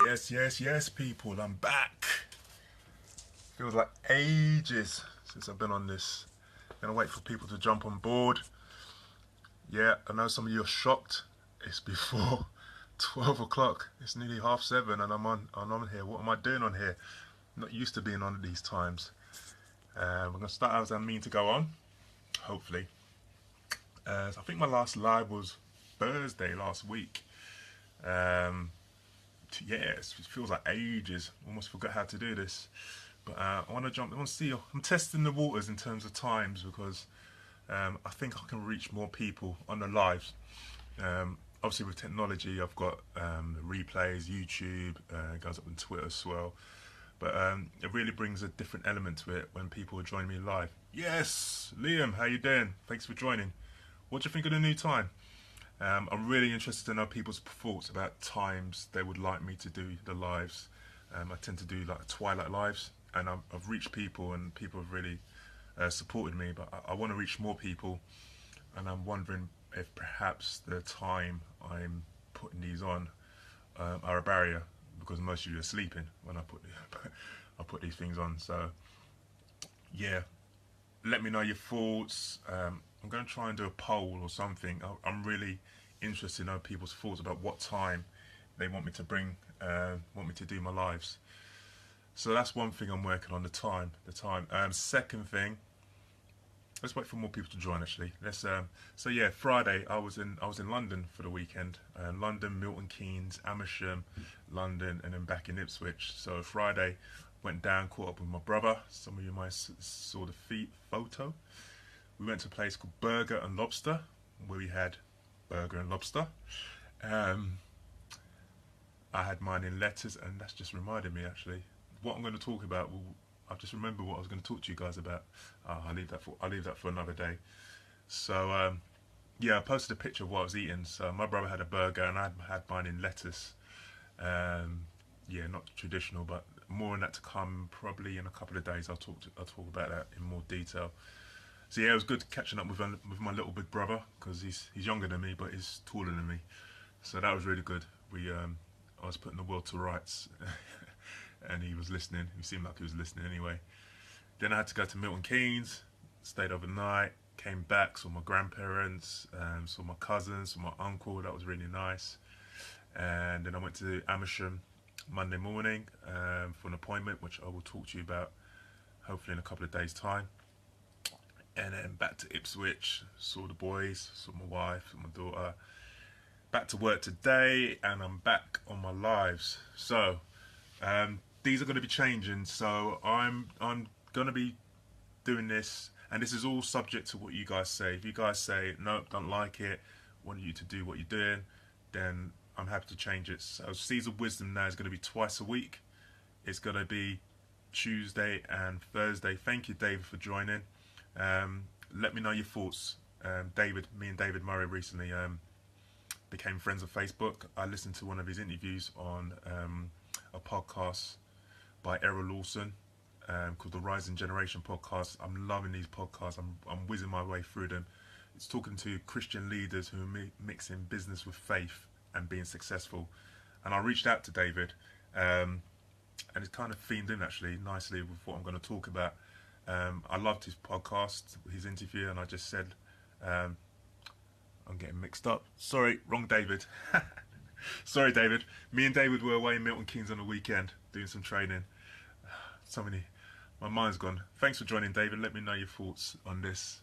Yes, people, I'm back. Feels like ages since I've been on this. Gonna wait for people to jump on board. Yeah, I know some of you are shocked. It's before 12 o'clock. It's nearly half seven and I'm on here. What am I doing on here? I'm not used to being on at these times. We're gonna start out as I mean to go on, hopefully. So I think my last live was Thursday last week. It feels like ages. Almost forgot how to do this. But I want to see. I'm testing the waters in terms of times because I think I can reach more people on the lives. Obviously, with technology, I've got the replays, YouTube, it goes up on Twitter as well. But it really brings a different element to it when people are joining me live. Yes, Liam, how you doing? Thanks for joining. What do you think of the new time? I'm really interested to know people's thoughts about times they would like me to do the lives. I tend to do like twilight lives, and I've reached people, and people have really supported me. But I want to reach more people, and I'm wondering if perhaps the time I'm putting these on are a barrier because most of you are sleeping when I put these things on. So yeah, let me know your thoughts. I'm going to try and do a poll or something. I'm really interested to know people's thoughts about what time they want me to want me to do my lives. So that's one thing I'm working on, the time. Second thing, let's wait for more people to join. Actually, So yeah, Friday I was in London for the weekend. London, Milton Keynes, Amersham, London, and then back in Ipswich. So Friday, went down, caught up with my brother. Some of you might saw the photo. We went to a place called Burger and Lobster, where we had burger and lobster. I had mine in lettuce, and that's just reminded me actually what I'm going to talk about. I've just remembered what I was going to talk to you guys about. I'll leave that for another day. So yeah, I posted a picture of what I was eating. So my brother had a burger, and I had mine in lettuce. Yeah, not traditional, but more on that to come probably in a couple of days. I'll talk about that in more detail. So yeah, it was good catching up with my little big brother because he's younger than me, but he's taller than me. So that was really good. I was putting the world to rights, and he was listening. He seemed like he was listening anyway. Then I had to go to Milton Keynes, stayed overnight, came back, saw my grandparents, saw my cousins, saw my uncle. That was really nice. And then I went to Amersham Monday morning for an appointment, which I will talk to you about hopefully in a couple of days' time. And then back to Ipswich, saw the boys, saw my wife and my daughter. Back to work today, and I'm back on my lives. So these are going to be changing. So I'm going to be doing this, and this is all subject to what you guys say. If you guys say no, don't like it, want you to do what you're doing, then I'm happy to change it. So Seeds of Wisdom now is going to be twice a week. It's going to be Tuesday and Thursday. Thank you, David, for joining. Let me know your thoughts. Me and David Murray recently became friends on Facebook. I listened to one of his interviews on a podcast by Errol Lawson called the Rising Generation podcast. I'm loving these podcasts. I'm whizzing my way through them. It's talking to Christian leaders who are mixing business with faith and being successful. And I reached out to David, and it's kind of themed in actually nicely with what I'm going to talk about. I loved his podcast, his interview, and I just said, I'm getting mixed up. Sorry, wrong David. Sorry, David. Me and David were away in Milton Keynes on the weekend doing some training. My mind's gone. Thanks for joining, David. Let me know your thoughts on this,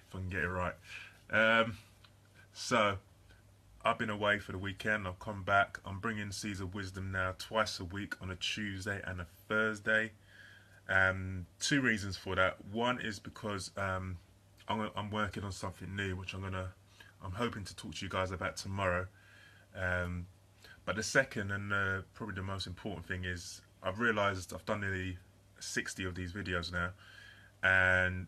if I can get it right. So, I've been away for the weekend. I've come back. I'm bringing Seeds of Wisdom now twice a week on a Tuesday and a Thursday. Two reasons for that. One is because I'm working on something new, which I'm hoping to talk to you guys about tomorrow. But the second and probably the most important thing is I've realised I've done nearly 60 of these videos now, and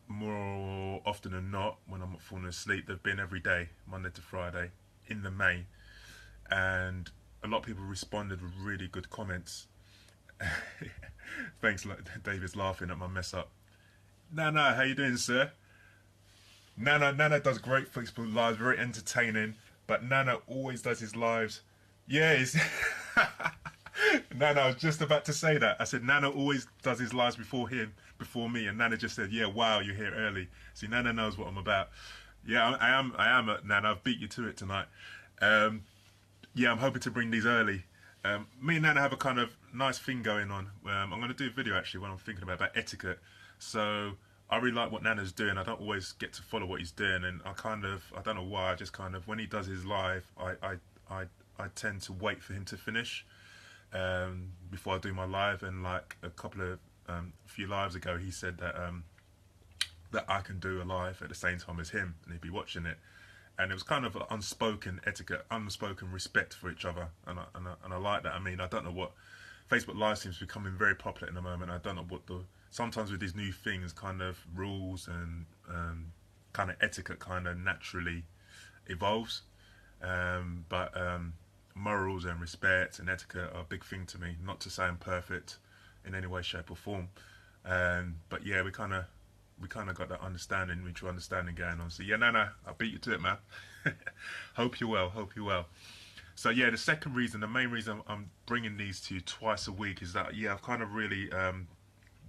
more often than not, when I'm not falling asleep, they've been every day, Monday to Friday, in the main, and a lot of people responded with really good comments. Thanks, David's laughing at my mess up. Nana, how you doing, sir? Nana does great Facebook lives, very entertaining. But Nana always does his lives. Yeah, Nana, I was just about to say that. I said Nana always does his lives before me, and Nana just said, "Yeah, wow, you're here early." See, Nana knows what I'm about. Yeah, I am. Nana, I've beat you to it tonight. Um, yeah, I'm hoping to bring these early. Me and Nana have a kind of nice thing going on. I'm going to do a video actually when I'm thinking about etiquette. So I really like what Nana's doing. I don't always get to follow what he's doing, and I don't know why. I just kind of when he does his live, I, I tend to wait for him to finish before I do my live. And like a few lives ago, he said that I can do a live at the same time as him, and he'd be watching it. And it was kind of unspoken etiquette, unspoken respect for each other, and I like that. I mean, I don't know what Facebook Live seems to be becoming very popular in the moment. I don't know what the sometimes with these new things, kind of rules and kind of etiquette kind of naturally evolves, but morals and respect and etiquette are a big thing to me. Not to say I'm perfect in any way, shape, or form, but yeah, we kind of got that understanding, mutual understanding going on. So yeah, no, I beat you to it, man. Hope you're well. Hope you're well. So yeah, the main reason I'm bringing these to you twice a week is that yeah, I've kind of really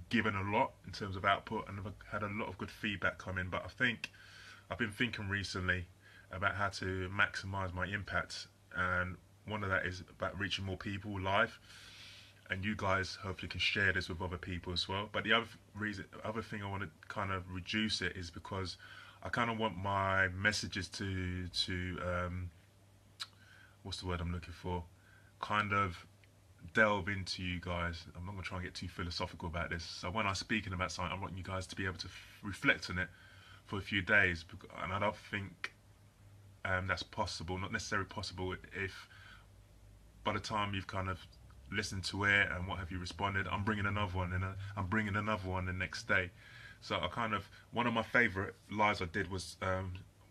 given a lot in terms of output, and I've had a lot of good feedback coming. But I think I've been thinking recently about how to maximise my impact, and one of that is about reaching more people live. And you guys hopefully can share this with other people as well. But the other thing I want to kind of reduce it is because I kind of want my messages to what's the word I'm looking for? Kind of delve into you guys. I'm not going to try and get too philosophical about this. So when I'm speaking about something, I want you guys to be able to reflect on it for a few days. And I don't think that's possible. Not necessarily possible if by the time you've kind of listened to it and what have you responded, I'm bringing another one and I'm bringing another one the next day. So I kind of one of my favourite lives I did was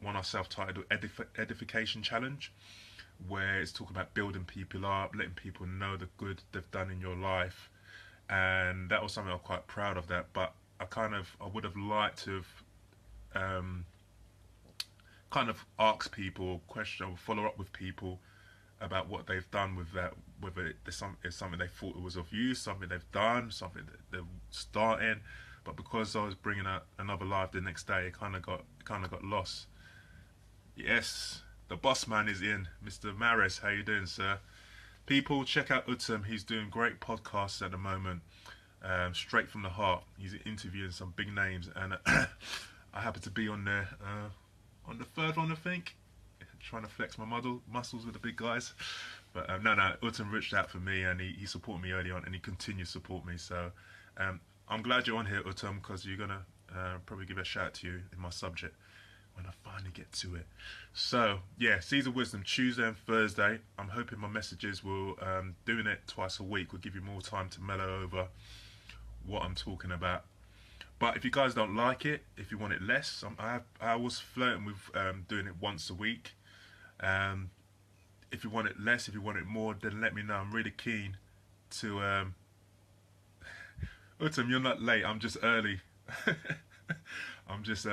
one I self-titled Edification Challenge, where it's talking about building people up, letting people know the good they've done in your life, and that was something I'm quite proud of that. But I would have liked to have kind of ask people, question, or follow up with people about what they've done with that, whether it's something they thought it was of use, something they've done, something that they're starting. But because I was bringing out another live the next day, it kind of got lost. Yes, the boss man is in, Mr. Maris. How you doing, sir? People, check out Utam. He's doing great podcasts at the moment, straight from the heart. He's interviewing some big names, and I happen to be on there on the third one, I think, trying to flex my muscles with the big guys. But no, Utam reached out for me, and he supported me early on, and he continues to support me. So I'm glad you're on here, Utam, because you're gonna probably give a shout out to you in my subject when I finally get to it. So yeah, Seeds of Wisdom, Tuesday and Thursday. I'm hoping my messages will doing it twice a week will give you more time to mellow over what I'm talking about. But if you guys don't like it, if you want it less, I was flirting with doing it once a week. If you want it less, if you want it more, then let me know. I'm really keen to. Utam, you're not late. I'm just early. I'm just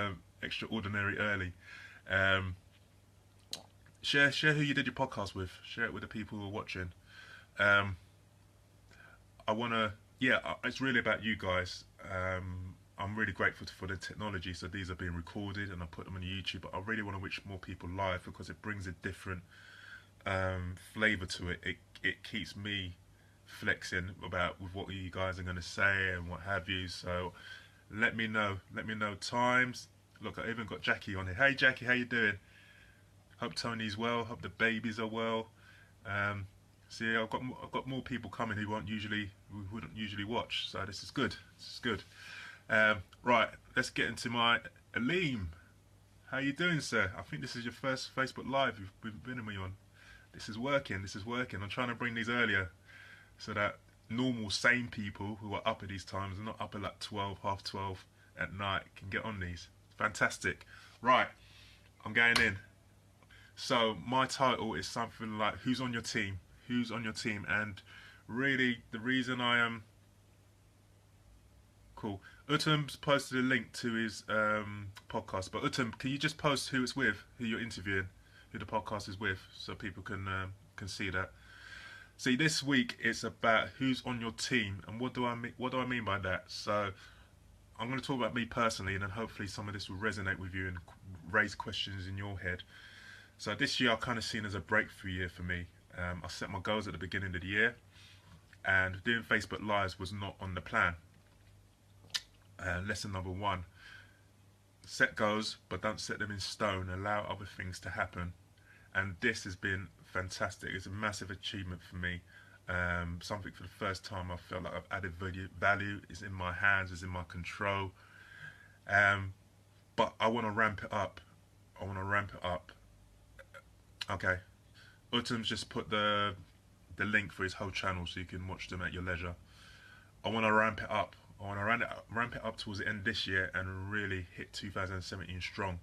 extraordinary early. Um, share who you did your podcast with. Share it with the people who are watching. I wanna. Yeah, it's really about you guys. I'm really grateful for the technology. So these are being recorded and I put them on YouTube. But I really want to reach more people live because it brings a different flavour to it. It keeps me flexing about with what you guys are going to say and what have you. So let me know times. Look, I even got Jackie on here. Hey Jackie, how you doing? Hope Tony's well. Hope the babies are well. See, I've got more people coming who wouldn't usually watch. So this is good. This is good. Right, let's get into my Aleem. How you doing, sir? I think this is your first Facebook Live you've been with me on. This is working. I'm trying to bring these earlier so that normal, sane people who are up at these times and not up at like 12, half 12 at night can get on these. Fantastic. Right, I'm going in. So my title is something like Who's on your team? Who's on your team? And really the reason I am cool. Utam's posted a link to his podcast, but Utam, can you just post who it's with, who you're interviewing, who the podcast is with, so people can see that. See, this week it's about who's on your team, and what do I mean? What do I mean by that? So I'm going to talk about me personally, and then hopefully some of this will resonate with you and raise questions in your head. So this year I kind of seen as a breakthrough year for me. I set my goals at the beginning of the year, and doing Facebook Lives was not on the plan. Lesson number one: set goals, but don't set them in stone. Allow other things to happen. And this has been fantastic. It's a massive achievement for me. Something for the first time I felt like I've added value. It's in my hands. It's in my control. But I want to ramp it up. I want to ramp it up. Okay. Utum's just put the link for his whole channel so you can watch them at your leisure. I want to ramp it up. I want to ramp it up towards the end of this year and really hit 2017 strong.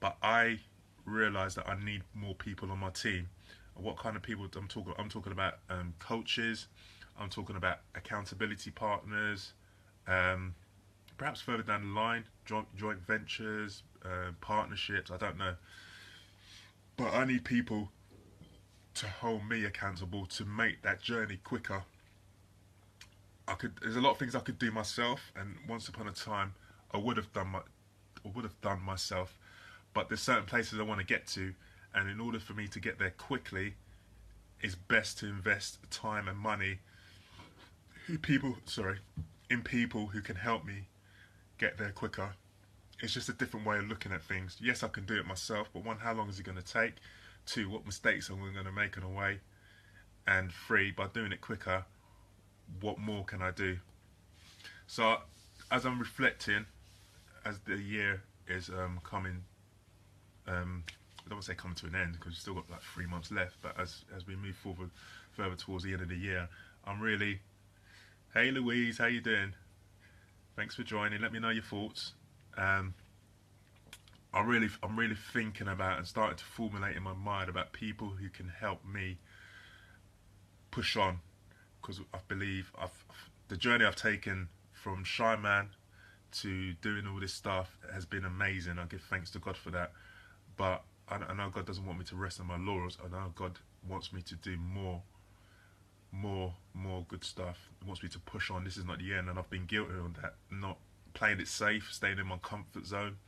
But I realised that I need more people on my team. What kind of people I'm talking? I'm talking about coaches. I'm talking about accountability partners. Perhaps further down the line, joint ventures, partnerships. I don't know. But I need people to hold me accountable to make that journey quicker. There's a lot of things I could do myself, and once upon a time, I would have done myself. But there's certain places I want to get to, and in order for me to get there quickly, it's best to invest time and money in people who can help me get there quicker. It's just a different way of looking at things. Yes, I can do it myself, but one, how long is it going to take? Two, what mistakes am I going to make on the way? And three, by doing it quicker, what more can I do? So as I'm reflecting, as the year is coming, I don't want to say coming to an end because we've still got like 3 months left, but as we move forward further towards the end of the year, I'm really, hey Louise, how you doing? Thanks for joining. Let me know your thoughts. I'm really thinking about and starting to formulate in my mind about people who can help me push on, because I believe the journey I've taken from shy man to doing all this stuff has been amazing. I give thanks to God for that. But I know God doesn't want me to rest on my laurels. I know God wants me to do more good stuff. He wants me to push on. This is not the end, and I've been guilty of that. Not playing it safe, staying in my comfort zone,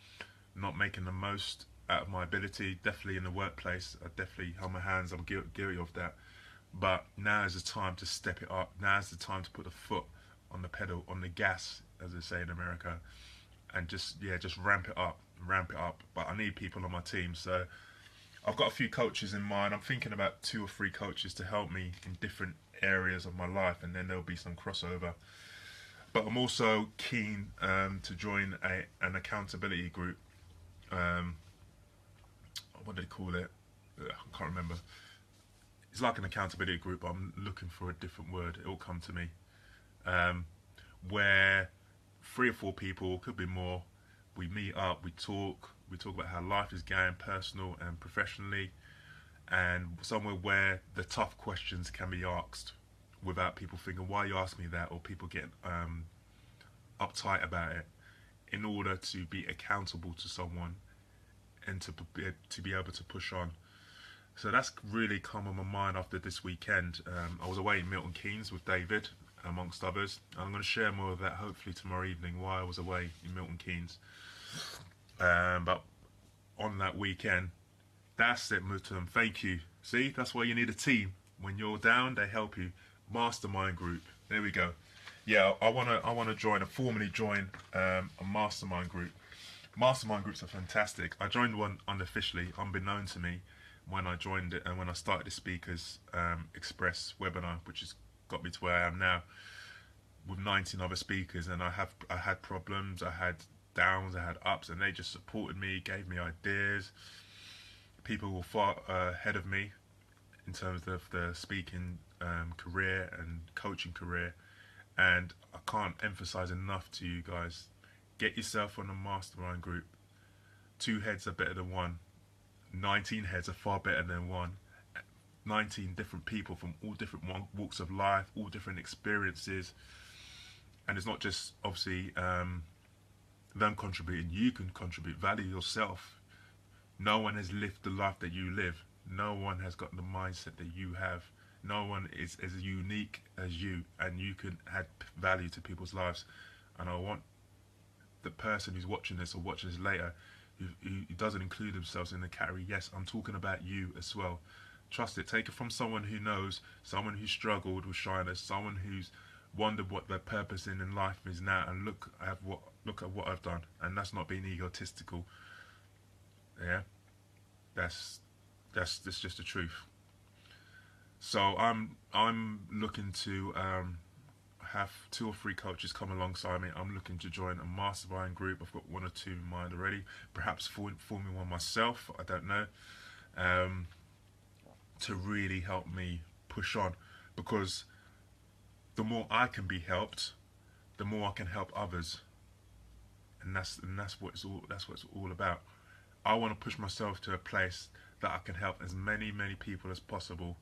not making the most out of my ability. Definitely in the workplace, I definitely hold my hands. I'm guilty of that. But now is the time to step it up. Now is the time to put the foot on the pedal, on the gas, as they say in America, and just ramp it up. But I need people on my team, so I've got a few coaches in mind. I'm thinking about 2 or 3 coaches to help me in different areas of my life, and then there'll be some crossover. But I'm also keen to join an accountability group. What do they call it? I can't remember. It's like an accountability group, but I'm looking for a different word. It will come to me. Where 3 or 4 people, could be more, we meet up, we talk about how life is going, personal and professionally, and somewhere where the tough questions can be asked without people thinking, why you ask me that, or people getting uptight about it, in order to be accountable to someone and to be able to push on. So that's really come on my mind after this weekend. I was away in Milton Keynes with David, amongst others. And I'm going to share more of that hopefully tomorrow evening, why I was away in Milton Keynes. But on that weekend, that's it, Mutum. Thank you. See, that's why you need a team. When you're down, they help you. Mastermind group. There we go. Yeah, I wanna formally join a mastermind group. Mastermind groups are fantastic. I joined one unofficially, unbeknown to me, when I joined it and when I started the Speakers Express webinar, which has got me to where I am now, with 19 other speakers. And I had problems, I had downs, I had ups, and they just supported me, gave me ideas. People were far ahead of me in terms of the speaking career and coaching career. And I can't emphasize enough to you guys, get yourself on a mastermind group. 2 heads are better than 1. 19 heads are far better than 1. 19 different people from all different walks of life, all different experiences. And it's not just obviously them contributing. You can contribute, value yourself. No one has lived the life that you live. No one has got the mindset that you have. No one is as unique as you, and you can add value to people's lives. And I want the person who's watching this or watching this later, who doesn't include themselves in the category, yes, I'm talking about you as well. Trust it. Take it from someone who knows, someone who struggled with shyness, someone who's wondered what their purpose in life is now, and look at what I've done. And that's not being egotistical. Yeah, that's just the truth. So I'm looking to have 2 or 3 coaches come alongside me. I'm looking to join a mastermind group. I've got 1 or 2 in mind already. Perhaps forming one myself. I don't know. To really help me push on, because the more I can be helped, the more I can help others, and that's what it's all about. I want to push myself to a place that I can help as many people as possible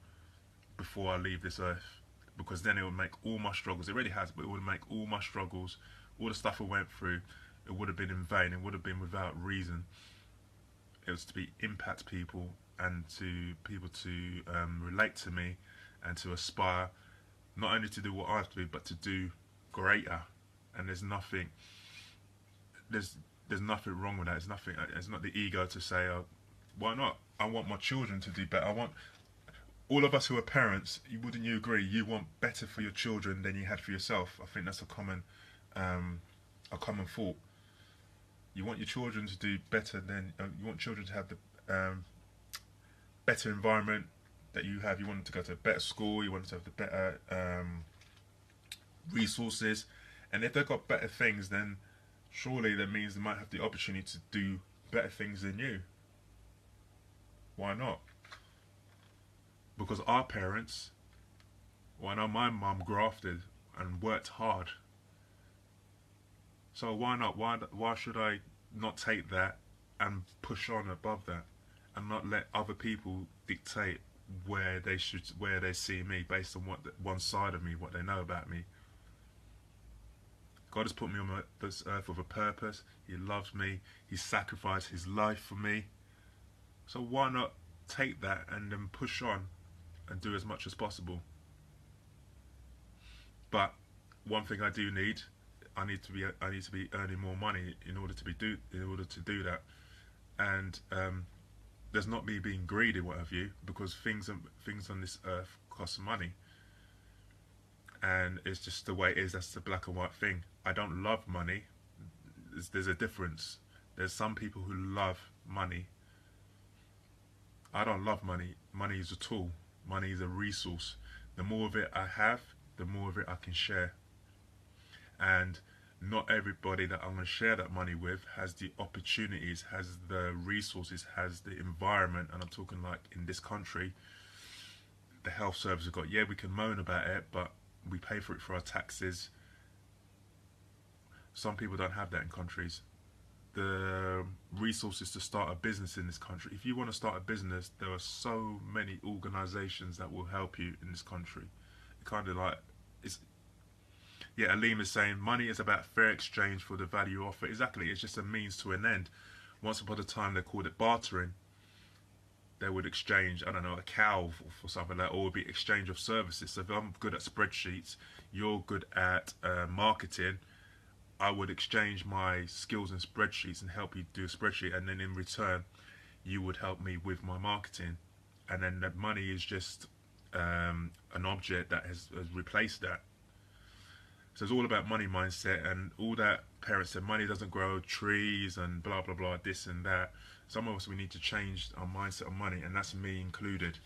before I leave this earth, because then it will make all my struggles. It already has, but it would make all my struggles, all the stuff I went through, it would have been in vain. It would have been without reason. It was to be impact people, and to people to relate to me, and to aspire not only to do what I have to do, but to do greater. And there's nothing wrong with that. It's nothing. It's not the ego to say, oh, why not? I want my children to do better. I want all of us who are parents. Wouldn't you agree? You want better for your children than you had for yourself. I think that's a common thought. You want your children to do better than you want children to have the better environment that you have. You want them to go to a better school. You want them to have the better resources. And if they've got better things, then surely that means they might have the opportunity to do better things than you. Why not? Because our parents, well, I know my mum grafted and worked hard. So why not? Why should I not take that and push on above that, and not let other people dictate where they see me based on one side of me, what they know about me? God has put me on this earth with a purpose. He loves me. He sacrificed his life for me. So why not take that and then push on and do as much as possible? But one thing I do need, I need to be earning more money in order to do that. And there's not me being greedy, what have you, because things on this earth cost money. And it's just the way it is. That's the black and white thing. I don't love money. There's a difference. There's some people who love money. I don't love money. Money is a tool. Money is a resource. The more of it I have, the more of it I can share. And not everybody that I'm going to share that money with has the opportunities, has the resources, has the environment. And I'm talking like in this country, the health service we've got. Yeah, we can moan about it, but we pay for it for our taxes. Some people don't have that in countries. The resources to start a business in this country. If you want to start a business, there are so many organisations that will help you in this country. Kind of like, yeah, Aleem is saying money is about fair exchange for the value offered. Exactly, it's just a means to an end. Once upon a time they called it bartering. They would exchange, I don't know, a cow for something like that, or it would be exchange of services. So if I'm good at spreadsheets, you're good at marketing, I would exchange my skills in spreadsheets and help you do a spreadsheet, and then in return you would help me with my marketing. And then that money is just an object that has replaced that. So it's all about money mindset, and all that parents said money doesn't grow trees and blah blah blah, this and that. Some of us, we need to change our mindset on money, and that's me included.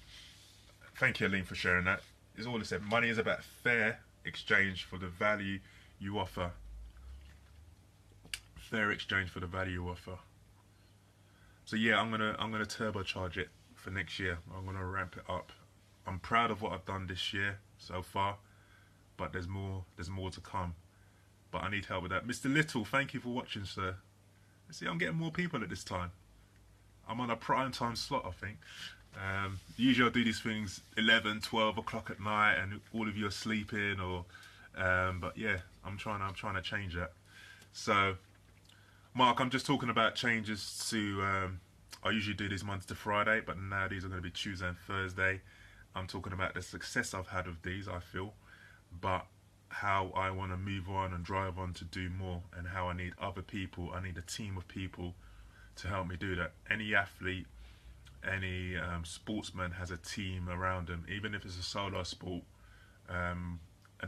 Thank you, Aline, for sharing that. It's all I said. Money is about fair exchange for the value you offer. Fair exchange for the value you offer. So yeah, I'm gonna turbocharge it for next year. I'm gonna ramp it up. I'm proud of what I've done this year so far, but there's more to come. But I need help with that. Mr. Little, thank you for watching, sir. See, I'm getting more people at this time. I'm on a prime time slot, I think. Usually I do these things 11, 12 o'clock at night, and all of you are sleeping. Or, but yeah, I'm trying to change that. So, Mark, I'm just talking about changes to. I usually do these Monday to Friday, but now these are going to be Tuesday and Thursday. I'm talking about the success I've had with these, I feel, but how I want to move on and drive on to do more, and how I need other people, I need a team of people to help me do that. Any athlete, any sportsman has a team around them, even if it's a solo sport. And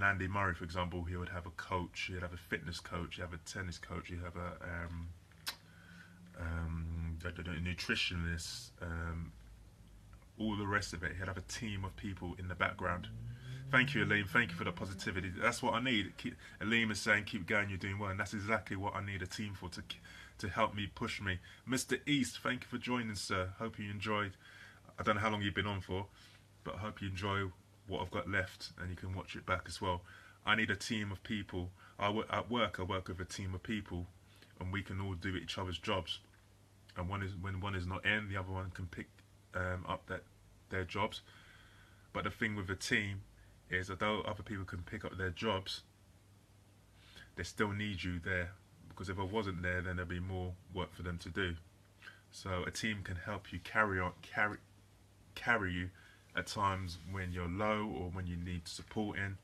Andy Murray, for example, he would have a coach, he'd have a fitness coach, he'd have a tennis coach, he'd have a nutritionist, all the rest of it. He'd have a team of people in the background. Thank you, Aleem. Thank you for the positivity. That's what I need. Aleem is saying, keep going, you're doing well. And that's exactly what I need a team for, to help me, push me. Mr. East, thank you for joining, sir. Hope you enjoyed. I don't know how long you've been on for, but I hope you enjoy what I've got left, and you can watch it back as well. I need a team of people. At work, I work with a team of people, and we can all do each other's jobs. And when one is not in, the other one can pick up their jobs. But the thing with a team is, although other people can pick up their jobs, they still need you there, because if I wasn't there, then there'd be more work for them to do. So a team can help you carry you at times when you're low or when you need supporting,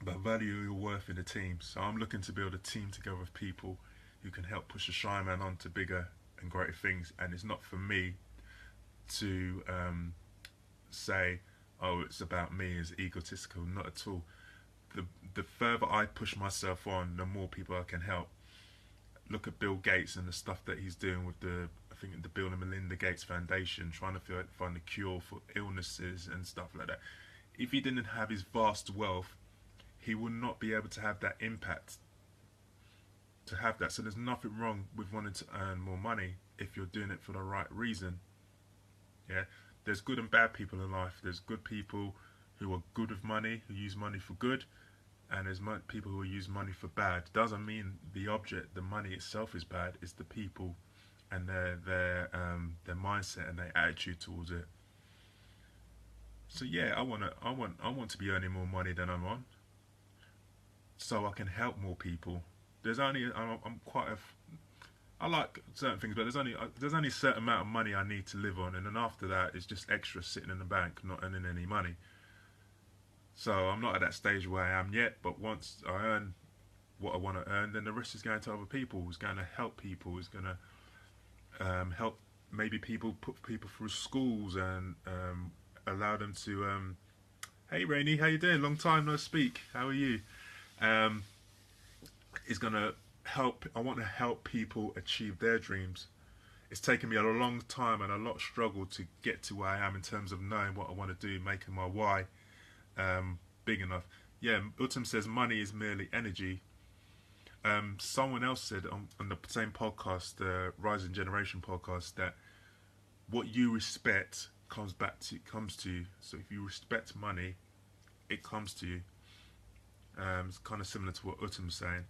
but value your worth in a team. So I'm looking to build a team together of people who can help push the Shy Man on to bigger and greater things. And it's not for me to say, oh, it's about me, is egotistical. Not at all. The further I push myself on, the more people I can help. Look at Bill Gates and the stuff that he's doing with the Bill and Melinda Gates Foundation, trying to find a cure for illnesses and stuff like that. If he didn't have his vast wealth, he would not be able to have that impact. So there's nothing wrong with wanting to earn more money if you're doing it for the right reason. Yeah, there's good and bad people in life. There's good people who are good with money, who use money for good, and there's people who use money for bad. Doesn't mean the object, the money itself, is bad. It's the people and their mindset and their attitude towards it. So yeah, I want to be earning more money than I'm on, so I can help more people. I like certain things, but there's only a certain amount of money I need to live on, and then after that, it's just extra sitting in the bank, not earning any money. So I'm not at that stage where I am yet, but once I earn what I want to earn, then the rest is going to other people. It's going to help people. It's going to help maybe put people through schools and allow them to. Hey Rainy, how you doing? Long time no speak. How are you? It's going to help. I want to help people achieve their dreams. It's taken me a long time and a lot of struggle to get to where I am in terms of knowing what I want to do, making my why big enough. Yeah, Utam says money is merely energy. Someone else said on the same podcast, the Rising Generation podcast, that what you respect comes to you. So if you respect money, it comes to you. It's kind of similar to what Utam's saying.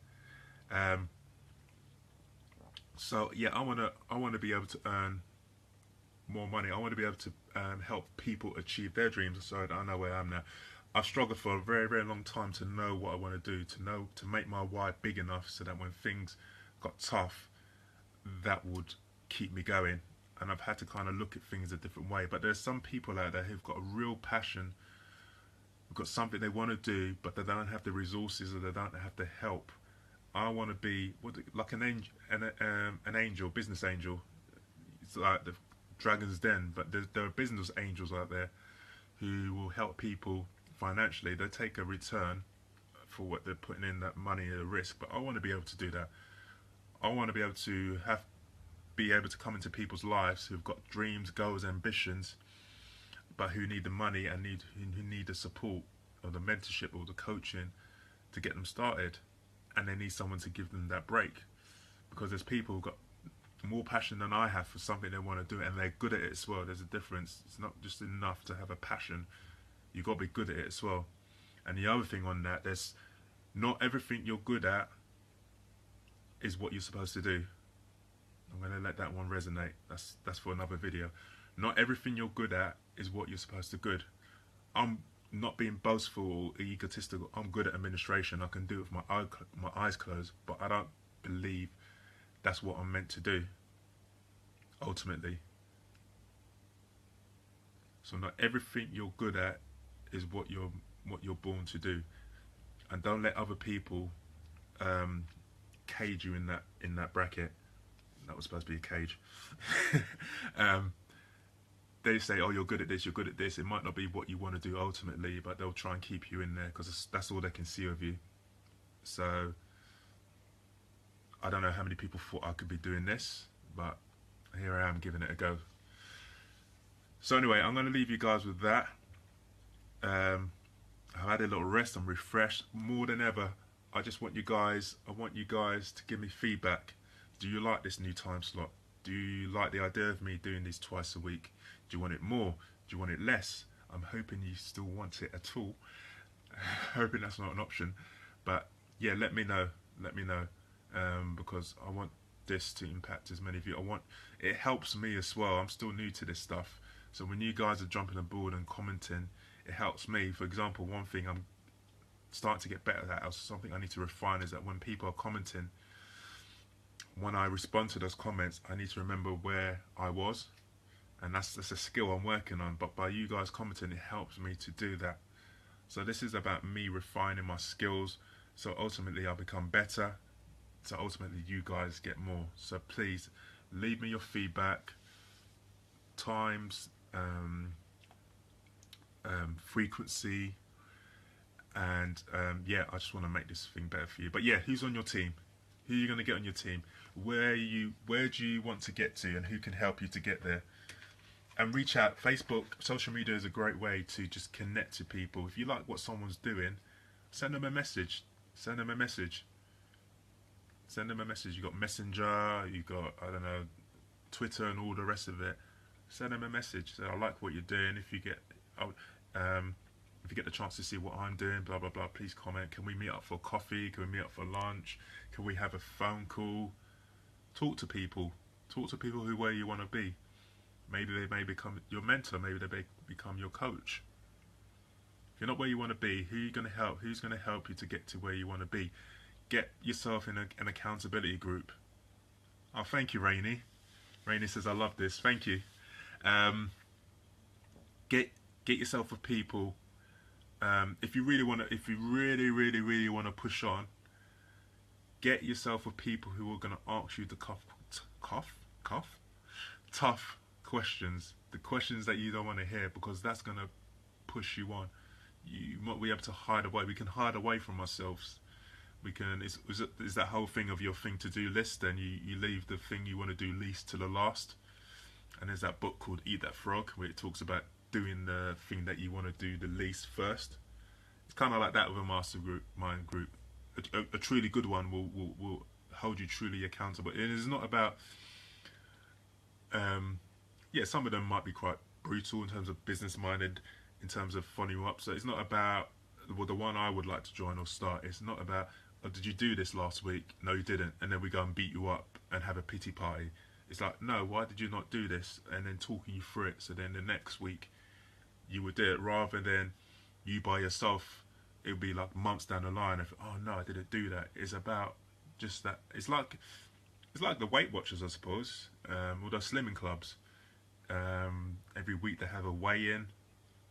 So yeah, I want to be able to earn more money. I want to be able to help people achieve their dreams. So I know where I am now. I've struggled for a very, very long time to know what I want to do, to make my why big enough so that when things got tough, that would keep me going. And I've had to kind of look at things a different way. But there's some people out there who've got a real passion, who've got something they want to do, but they don't have the resources or they don't have the help. I want to be like an angel, business angel. It's like the Dragon's Den, but there are business angels out there who will help people financially. They take a return for what they're putting in, that money at risk. But I want to be able to do that. I want to be able to be able to come into people's lives who've got dreams, goals, ambitions, but who need the money and who need the support or the mentorship or the coaching to get them started. And they need someone to give them that break, because there's people who've got more passion than I have for something they want to do, and they're good at it as well. There's a difference. It's not just enough to have a passion. You've got to be good at it as well. And the other thing on that, there's not everything you're good at is what you're supposed to do. I'm going to let that one resonate. That's for another video. Not everything you're good at is what you're supposed to good. I'm not being boastful or egotistical. I'm good at administration. I can do it with my eyes closed, but I don't believe that's what I'm meant to do ultimately. So not everything you're good at is what you're born to do, and don't let other people um, cage you in that bracket. That was supposed to be a cage. um, they say, "Oh, you're good at this. You're good at this." It might not be what you want to do ultimately, but they'll try and keep you in there because that's all they can see of you. So I don't know how many people thought I could be doing this, but here I am giving it a go. So anyway, I'm going to leave you guys with that. I've had a little rest. I'm refreshed more than ever. I want you guys to give me feedback. Do you like this new time slot? Do you like the idea of me doing these twice a week? Do you want it more? Do you want it less? I'm hoping you still want it at all. Hoping that's not an option. But yeah, let me know. Let me know. Because I want this to impact as many of you. It helps me as well. I'm still new to this stuff. So when you guys are jumping aboard and commenting, it helps me. For example, one thing I'm starting to get better at, something I need to refine, is that when people are commenting, when I respond to those comments, I need to remember where I was, and that's a skill I'm working on. But by you guys commenting, it helps me to do that. So this is about me refining my skills, so ultimately I become better, so ultimately you guys get more. So please leave me your feedback, times, frequency, and yeah, I just want to make this thing better for you. But yeah, who's on your team? Who are you going to get on your team? Where do you want to get to, and who can help you to get there? And reach out. Facebook, social media is a great way to just connect to people. If you like what someone's doing, send them a message. Send them a message. Send them a message. You got Messenger, you got, I don't know, Twitter and all the rest of it. Send them a message. Say, I like what you're doing. If you get the chance to see what I'm doing, blah blah blah, please comment. Can we meet up for coffee? Can we meet up for lunch? Can we have a phone call? Talk to people. Talk to people where you want to be. Maybe they may become your mentor. Maybe they may become your coach. If you're not where you want to be, who are you going to help? Who's going to help you to get to where you want to be? Get yourself in an accountability group. Oh, thank you, Rainy. Rainy says, I love this. Thank you. Get yourself with people. If you really really want to push on, get yourself with people who are going to ask you the tough questions, the questions that you don't want to hear, because that's going to push you on. You might be able to hide away. We can hide away from ourselves. We can. Is that whole thing of your thing to do list, and you leave the thing you want to do least to the last. And there's that book called Eat That Frog, where it talks about doing the thing that you want to do the least first. It's kind of like that with a mind group. A truly good one will hold you truly accountable. It is not about. Yeah, some of them might be quite brutal in terms of business minded, in terms of following you up. So it's not about, well, the one I would like to join or start. It's not about, oh, did you do this last week? No, you didn't. And then we go and beat you up and have a pity party. It's like, no, why did you not do this? And then talking you through it. So then the next week you would do it, rather than you by yourself. It would be like months down the line of, oh no, I didn't do that. It's about just that. It's like the Weight Watchers, I suppose, or those slimming clubs. Every week they have a weigh-in,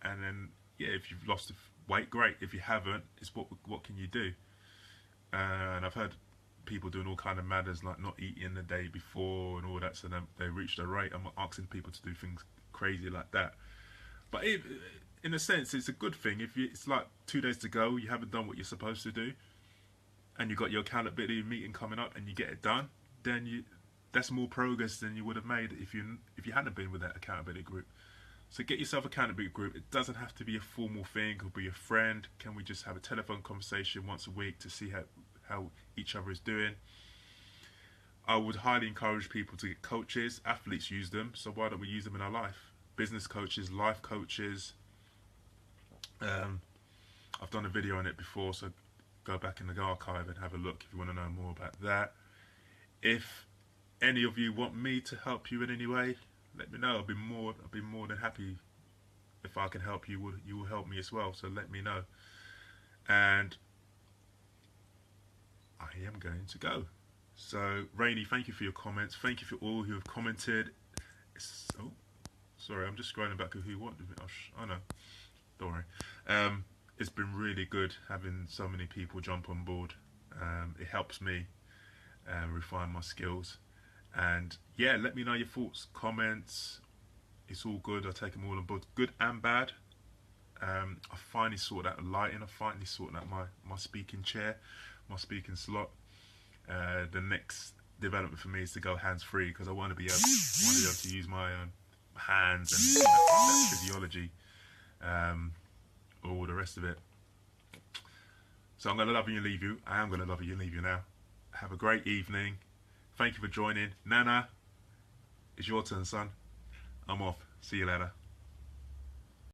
and then yeah, if you've lost weight, great. If you haven't, it's what can you do? And I've heard people doing all kind of matters, like not eating the day before and all that, so then they reach their rate. I'm not asking people to do things crazy like that, but in a sense, it's a good thing. It's like 2 days to go, you haven't done what you're supposed to do, and you've got your accountability meeting coming up, and you get it done, then that's more progress than you would have made if you hadn't been with that accountability group. So get yourself an accountability group. It doesn't have to be a formal thing. It could be a friend. Can we just have a telephone conversation once a week to see how each other is doing? I would highly encourage people to get coaches. Athletes use them, so why don't we use them in our life? Business coaches, life coaches. I've done a video on it before, so go back in the archive and have a look if you want to know more about that. If any of you want me to help you in any way, let me know. I'll be more than happy. If I can help you, you will help me as well. So let me know. And I am going to go. So Rainy, thank you for your comments. Thank you for all who have commented. Sorry, I'm just scrolling back to who wanted me. I know. Don't worry. It's been really good having so many people jump on board. It helps me refine my skills. And yeah, let me know your thoughts, comments. It's all good. I take them all on board, good and bad. I finally sorted out the lighting. I finally sorted out my speaking chair, my speaking slot. The next development for me is to go hands free because I want to be able to use my hands and that physiology, all the rest of it. So I'm going to love you and leave you. I am going to love you and leave you now. Have a great evening. Thank you for joining. Nana, it's your turn, son. I'm off. See you later.